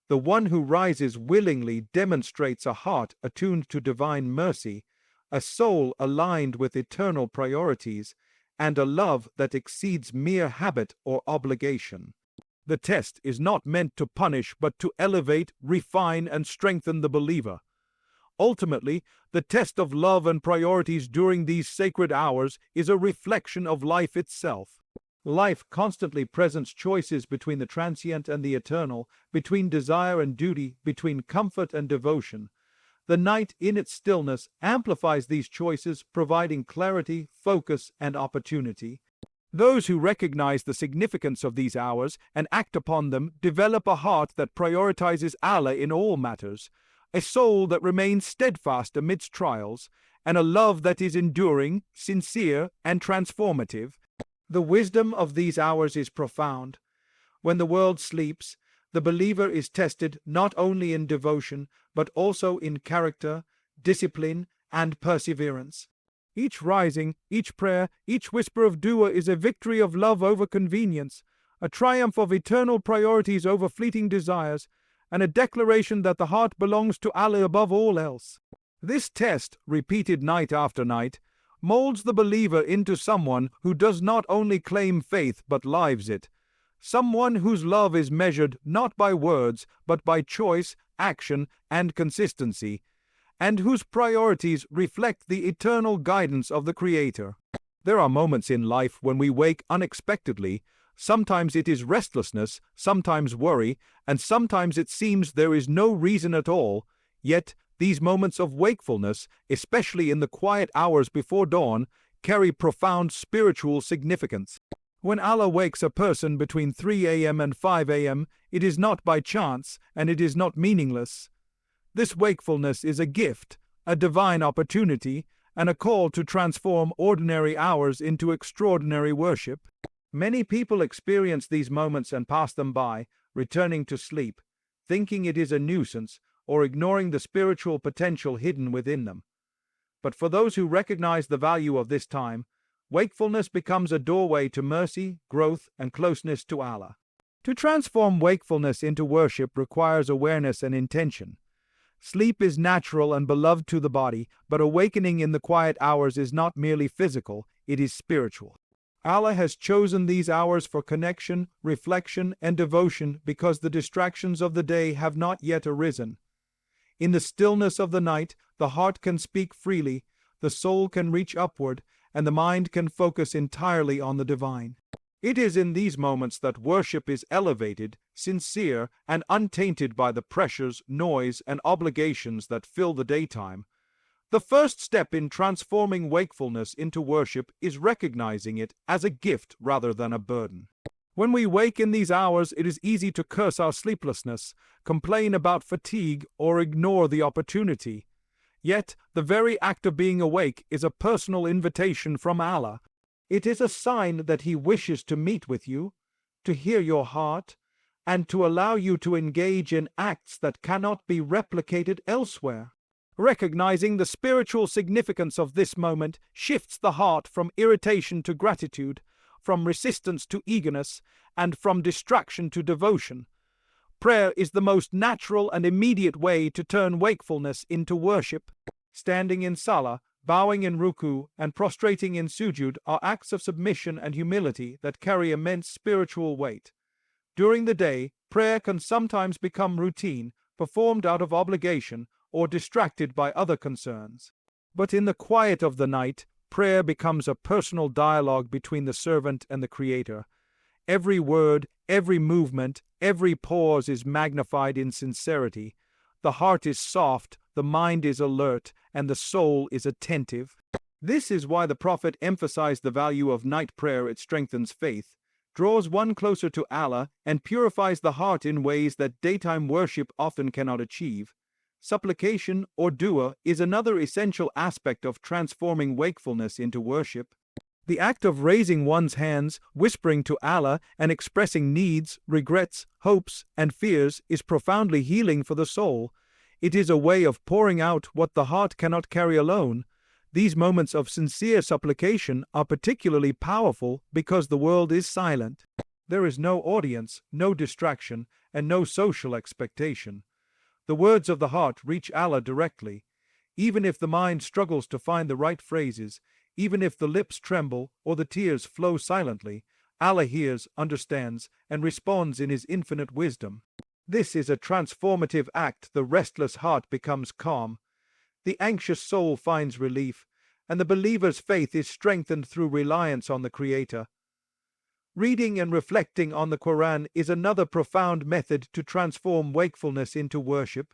The one who rises willingly demonstrates a heart attuned to divine mercy, a soul aligned with eternal priorities, and a love that exceeds mere habit or obligation. The test is not meant to punish but to elevate, refine, and strengthen the believer. Ultimately, the test of love and priorities during these sacred hours is a reflection of life itself. Life constantly presents choices between the transient and the eternal, between desire and duty, between comfort and devotion. The night, in its stillness, amplifies these choices, providing clarity, focus, and opportunity. Those who recognize the significance of these hours and act upon them develop a heart that prioritizes Allah in all matters, a soul that remains steadfast amidst trials, and a love that is enduring, sincere, and transformative. The wisdom of these hours is profound. When the world sleeps, the believer is tested not only in devotion, but also in character, discipline, and perseverance. Each rising, each prayer, each whisper of dua is a victory of love over convenience, a triumph of eternal priorities over fleeting desires, and a declaration that the heart belongs to Allah above all else. This test, repeated night after night, molds the believer into someone who does not only claim faith but lives it, someone whose love is measured not by words but by choice, action, and consistency, and whose priorities reflect the eternal guidance of the Creator. There are moments in life when we wake unexpectedly. Sometimes it is restlessness, sometimes worry, and sometimes it seems there is no reason at all. Yet, these moments of wakefulness, especially in the quiet hours before dawn, carry profound spiritual significance. When Allah wakes a person between 3 a.m. and 5 a.m., it is not by chance, and it is not meaningless. This wakefulness is a gift, a divine opportunity, and a call to transform ordinary hours into extraordinary worship. Many people experience these moments and pass them by, returning to sleep. thinking it is a nuisance, or ignoring the spiritual potential hidden within them. But for those who recognize the value of this time, wakefulness becomes a doorway to mercy, growth, and closeness to Allah. To transform wakefulness into worship requires awareness and intention. Sleep is natural and beloved to the body, but awakening in the quiet hours is not merely physical, it is spiritual. Allah has chosen these hours for connection, reflection, and devotion because the distractions of the day have not yet arisen. In the stillness of the night, the heart can speak freely, the soul can reach upward, and the mind can focus entirely on the divine. It is in these moments that worship is elevated, sincere, and untainted by the pressures, noise, and obligations that fill the daytime. The first step in transforming wakefulness into worship is recognizing it as a gift rather than a burden. When we wake in these hours, it is easy to curse our sleeplessness, complain about fatigue, or ignore the opportunity. Yet, the very act of being awake is a personal invitation from Allah. It is a sign that He wishes to meet with you, to hear your heart, and to allow you to engage in acts that cannot be replicated elsewhere. Recognizing the spiritual significance of this moment shifts the heart from irritation to gratitude, from resistance to eagerness, and from distraction to devotion. Prayer is the most natural and immediate way to turn wakefulness into worship. Standing in salah, bowing in ruku, and prostrating in sujud are acts of submission and humility that carry immense spiritual weight. During the day, prayer can sometimes become routine, performed out of obligation, or distracted by other concerns. But in the quiet of the night, prayer becomes a personal dialogue between the servant and the Creator. Every word, every movement, every pause is magnified in sincerity. The heart is soft, the mind is alert, and the soul is attentive. This is why the Prophet emphasized the value of night prayer. It strengthens faith, draws one closer to Allah, and purifies the heart in ways that daytime worship often cannot achieve. Supplication, or dua, is another essential aspect of transforming wakefulness into worship. The act of raising one's hands, whispering to Allah, and expressing needs, regrets, hopes, and fears is profoundly healing for the soul. It is a way of pouring out what the heart cannot carry alone. These moments of sincere supplication are particularly powerful because the world is silent. There is no audience, no distraction, and no social expectation. The words of the heart reach Allah directly. Even if the mind struggles to find the right phrases, even if the lips tremble or the tears flow silently, Allah hears, understands, and responds in His infinite wisdom. This is a transformative act. The restless heart becomes calm, the anxious soul finds relief, and the believer's faith is strengthened through reliance on the Creator. Reading and reflecting on the Quran is another profound method to transform wakefulness into worship.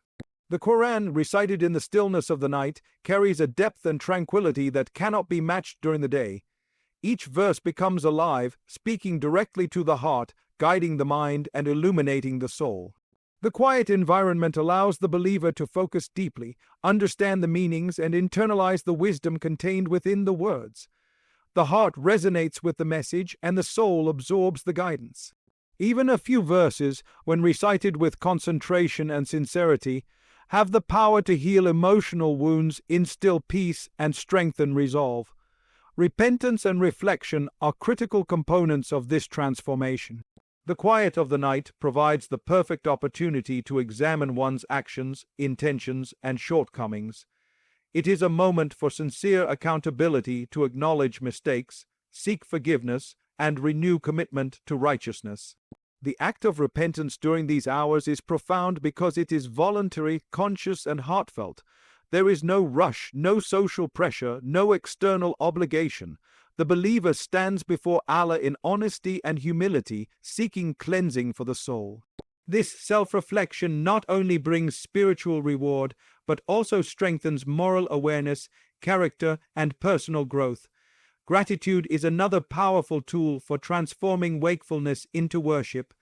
The Quran, recited in the stillness of the night, carries a depth and tranquility that cannot be matched during the day. Each verse becomes alive, speaking directly to the heart, guiding the mind and illuminating the soul. The quiet environment allows the believer to focus deeply, understand the meanings, and internalize the wisdom contained within the words. The heart resonates with the message, and the soul absorbs the guidance. Even a few verses, when recited with concentration and sincerity, have the power to heal emotional wounds, instill peace, and strengthen resolve. Repentance and reflection are critical components of this transformation. The quiet of the night provides the perfect opportunity to examine one's actions, intentions, and shortcomings. It is a moment for sincere accountability, to acknowledge mistakes, seek forgiveness, and renew commitment to righteousness. The act of repentance during these hours is profound because it is voluntary, conscious, and heartfelt. There is no rush, no social pressure, no external obligation. The believer stands before Allah in honesty and humility, seeking cleansing for the soul. This self-reflection not only brings spiritual reward, but also strengthens moral awareness, character, and personal growth. Gratitude is another powerful tool for transforming wakefulness into worship.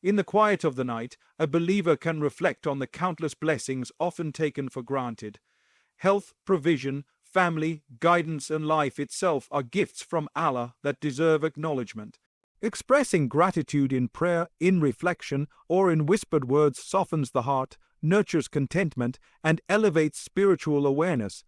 In the quiet of the night, a believer can reflect on the countless blessings often taken for granted. Health, provision, family, guidance, and life itself are gifts from Allah that deserve acknowledgement. Expressing gratitude in prayer, in reflection, or in whispered words softens the heart, nurtures contentment, and elevates spiritual awareness.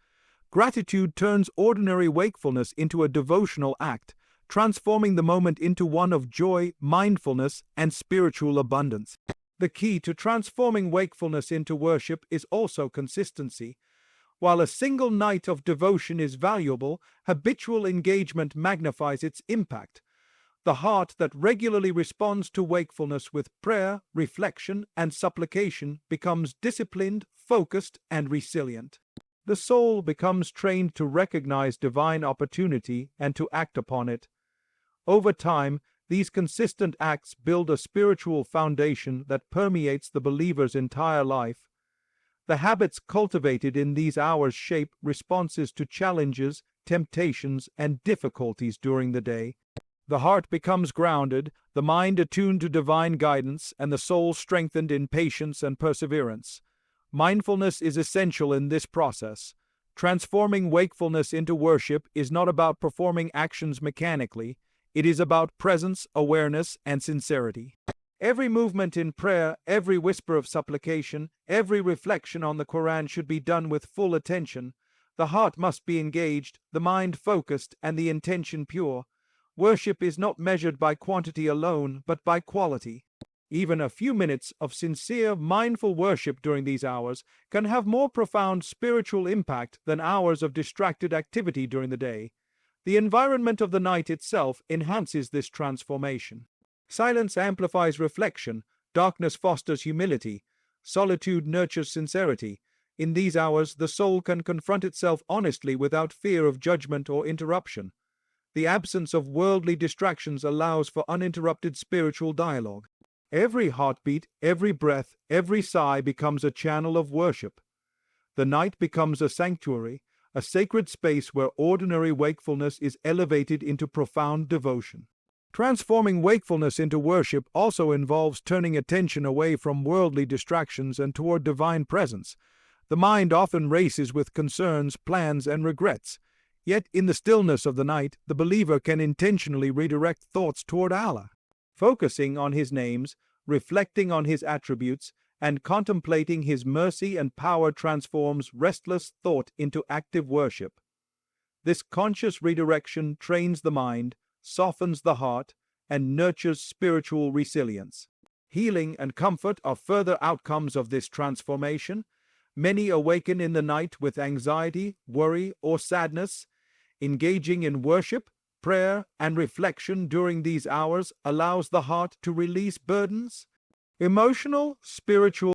Gratitude turns ordinary wakefulness into a devotional act, transforming the moment into one of joy, mindfulness, and spiritual abundance. The key to transforming wakefulness into worship is also consistency. While a single night of devotion is valuable, habitual engagement magnifies its impact. The heart that regularly responds to wakefulness with prayer, reflection, and supplication becomes disciplined, focused, and resilient. The soul becomes trained to recognize divine opportunity and to act upon it. Over time, these consistent acts build a spiritual foundation that permeates the believer's entire life. The habits cultivated in these hours shape responses to challenges, temptations, and difficulties during the day. The heart becomes grounded, the mind attuned to divine guidance, and the soul strengthened in patience and perseverance. Mindfulness is essential in this process. Transforming wakefulness into worship is not about performing actions mechanically, it is about presence, awareness, and sincerity. Every movement in prayer, every whisper of supplication, every reflection on the Quran should be done with full attention. The heart must be engaged, the mind focused, and the intention pure. Worship is not measured by quantity alone, but by quality. Even a few minutes of sincere, mindful worship during these hours can have more profound spiritual impact than hours of distracted activity during the day. The environment of the night itself enhances this transformation. Silence amplifies reflection, darkness fosters humility, solitude nurtures sincerity. In these hours, the soul can confront itself honestly without fear of judgment or interruption. The absence of worldly distractions allows for uninterrupted spiritual dialogue. Every heartbeat, every breath, every sigh becomes a channel of worship. The night becomes a sanctuary, a sacred space where ordinary wakefulness is elevated into profound devotion. Transforming wakefulness into worship also involves turning attention away from worldly distractions and toward divine presence. The mind often races with concerns, plans, and regrets. Yet, in the stillness of the night, the believer can intentionally redirect thoughts toward Allah. Focusing on His names, reflecting on His attributes, and contemplating His mercy and power transforms restless thought into active worship. This conscious redirection trains the mind, softens the heart, and nurtures spiritual resilience. Healing and comfort are further outcomes of this transformation. Many awaken in the night with anxiety, worry, or sadness. Engaging in worship, prayer, and reflection during these hours allows the heart to release burdens. Emotional, spiritual,